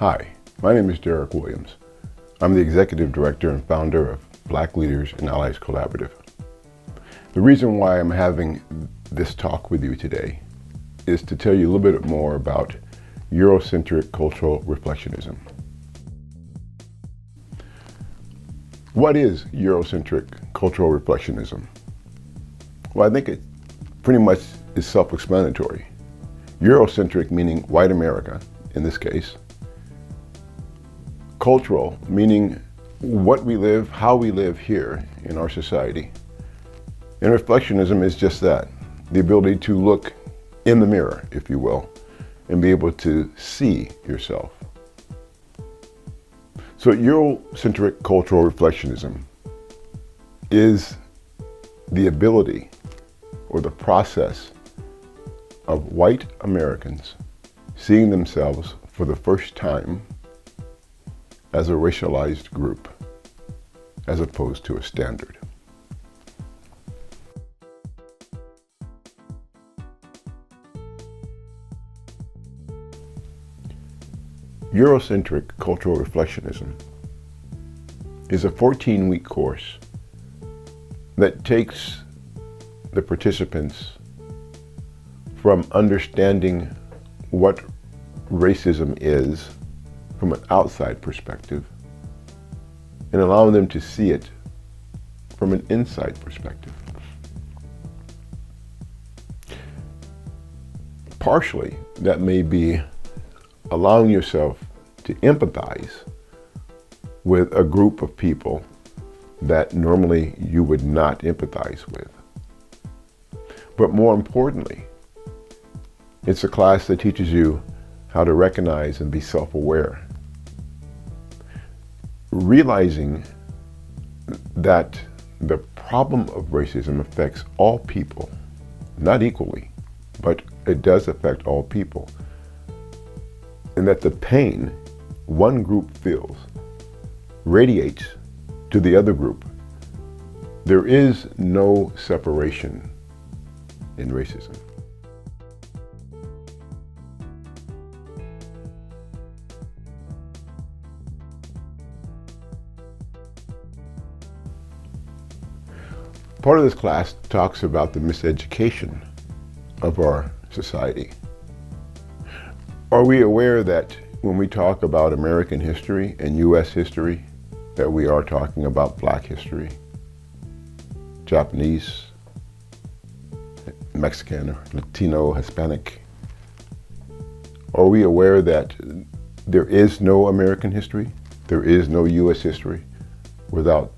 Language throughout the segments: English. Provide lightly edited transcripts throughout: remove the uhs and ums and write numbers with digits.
Hi, my name is Dirrick Williams. I'm the Executive Director and founder of Black Leaders and Allies Collaborative. The reason why I'm having this talk with you today is to tell you a little bit more about EuroCentric cultural reflectionism. What is EuroCentric cultural reflectionism? Well, I think it pretty much is self-explanatory. Eurocentric meaning white America, in this case. Cultural meaning what we live, how we live here in our society. And reflectionism is just that, the ability to look in the mirror, if you will, and be able to see yourself. So Eurocentric cultural reflectionism is the ability or the process of white Americans seeing themselves for the first time as a racialized group, as opposed to a standard. Eurocentric cultural reflectionism is a 14-week course that takes the participants from understanding what racism is from an outside perspective and allowing them to see it from an inside perspective. Partially, that may be allowing yourself to empathize with a group of people that normally you would not empathize with. But more importantly, it's a class that teaches you how to recognize and be self-aware. Realizing that the problem of racism affects all people, not equally, but it does affect all people. And that the pain one group feels radiates to the other group. There is no separation in racism. Part of this class talks about the miseducation of our society. Are we aware that when we talk about American history and U.S. history, that we are talking about Black history, Japanese, Mexican, or Latino, Hispanic? Are we aware that there is no American history, there is no U.S. history without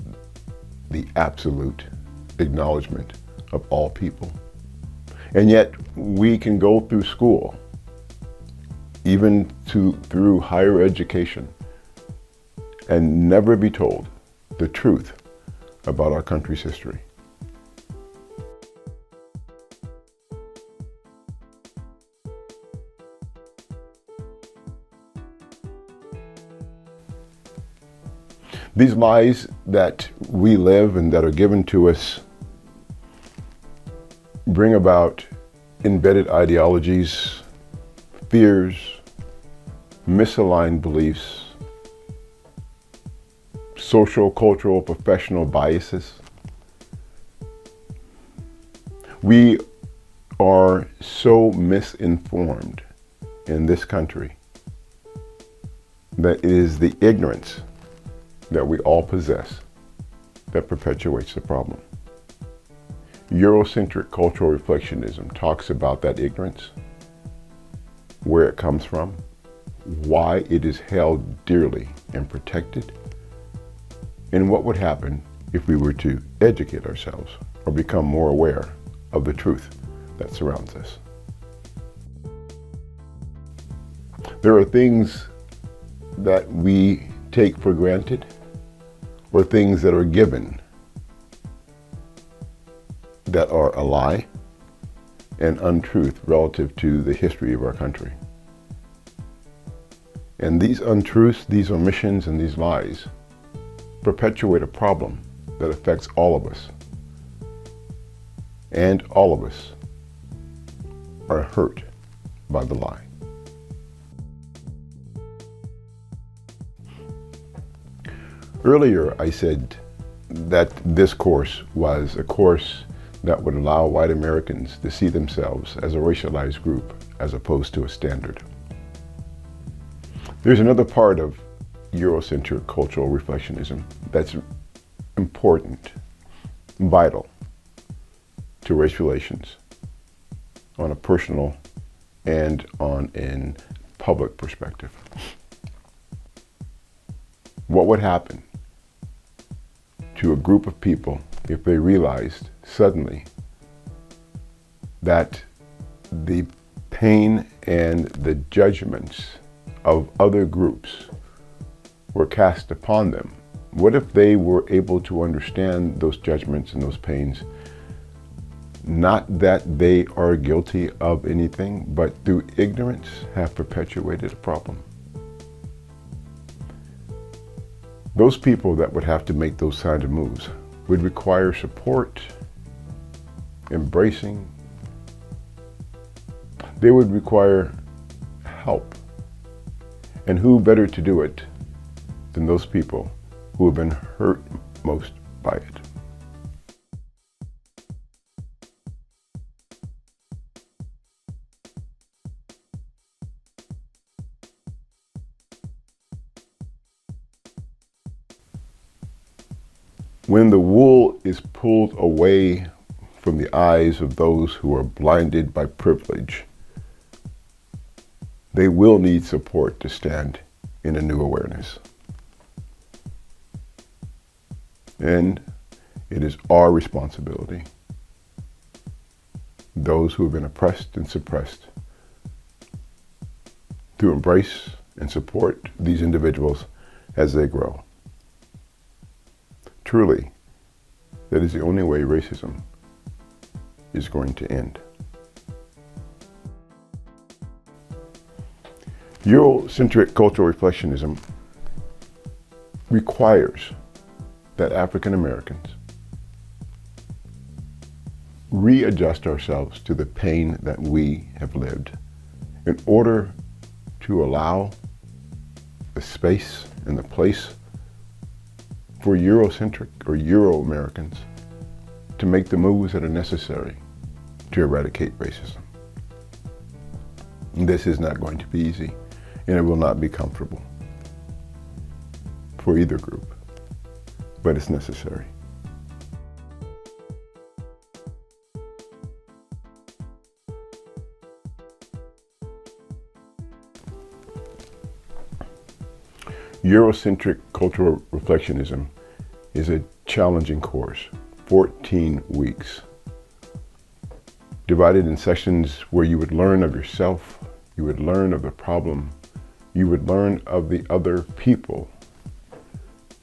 the absolute acknowledgement of all people? And yet we can go through school, even through higher education, and never be told the truth about our country's history. These lies that we live and that are given to us bring about embedded ideologies, fears, misaligned beliefs, social, cultural, professional biases. We are so misinformed in this country that it is the ignorance that we all possess that perpetuates the problem. Eurocentric cultural reflectionism talks about that ignorance, where it comes from, why it is held dearly and protected, and what would happen if we were to educate ourselves or become more aware of the truth that surrounds us. There are things that we take for granted or things that are given that are a lie and untruth relative to the history of our country. And these untruths, these omissions, and these lies perpetuate a problem that affects all of us. And all of us are hurt by the lie. Earlier, I said that this course was a course that would allow white Americans to see themselves as a racialized group as opposed to a standard. There's another part of Eurocentric cultural reflectionism that's important, vital to race relations on a personal and on a public perspective. What would happen to a group of people if they realized suddenly that the pain and the judgments of other groups were cast upon them? What if they were able to understand those judgments and those pains, not that they are guilty of anything, but through ignorance have perpetuated a problem? Those people that would have to make those kind of moves would require support, embracing. They would require help. And who better to do it than those people who have been hurt most by it? When the wool is pulled away from the eyes of those who are blinded by privilege, they will need support to stand in a new awareness. And it is our responsibility, those who have been oppressed and suppressed, to embrace and support these individuals as they grow. Truly, that is the only way racism is going to end. Eurocentric cultural reflectionism requires that African Americans readjust ourselves to the pain that we have lived in order to allow the space and the place for Eurocentric or Euro-Americans to make the moves that are necessary to eradicate racism. This is not going to be easy, and it will not be comfortable for either group, but it's necessary. Eurocentric cultural reflectionism is a challenging course, 14 weeks, divided in sessions where you would learn of yourself, you would learn of the problem, you would learn of the other people,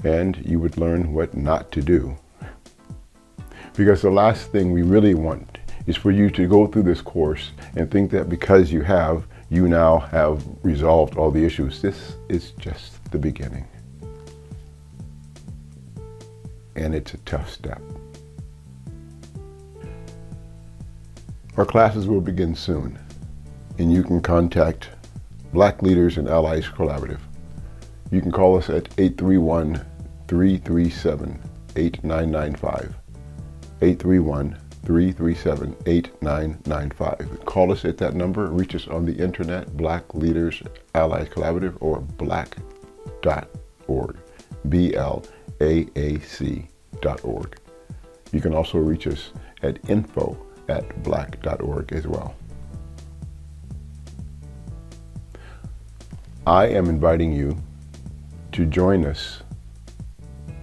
and you would learn what not to do. Because the last thing we really want is for you to go through this course and think that because you now have resolved all the issues. This is just the beginning. And it's a tough step. Our classes will begin soon, and you can contact Black Leaders and Allies Collaborative. You can call us at 831-337-8995. 831-337-8995. Call us at that number, reach us on the internet, Black Leaders Allies Collaborative, or blaac.org, BLAAC.org. You can also reach us at info@blaac.org as well. I am inviting you to join us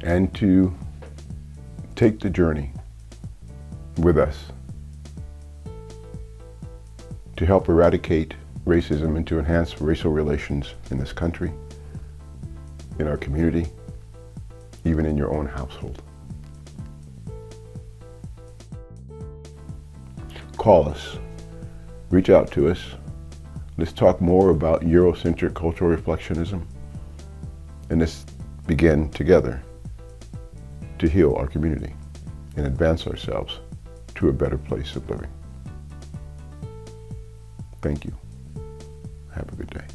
and to take the journey with us to help eradicate racism and to enhance racial relations in this country, in our community, even in your own household. Call us, reach out to us. Let's talk more about Eurocentric cultural reflectionism, and let's begin together to heal our community and advance ourselves to a better place of living. Thank you. Have a good day.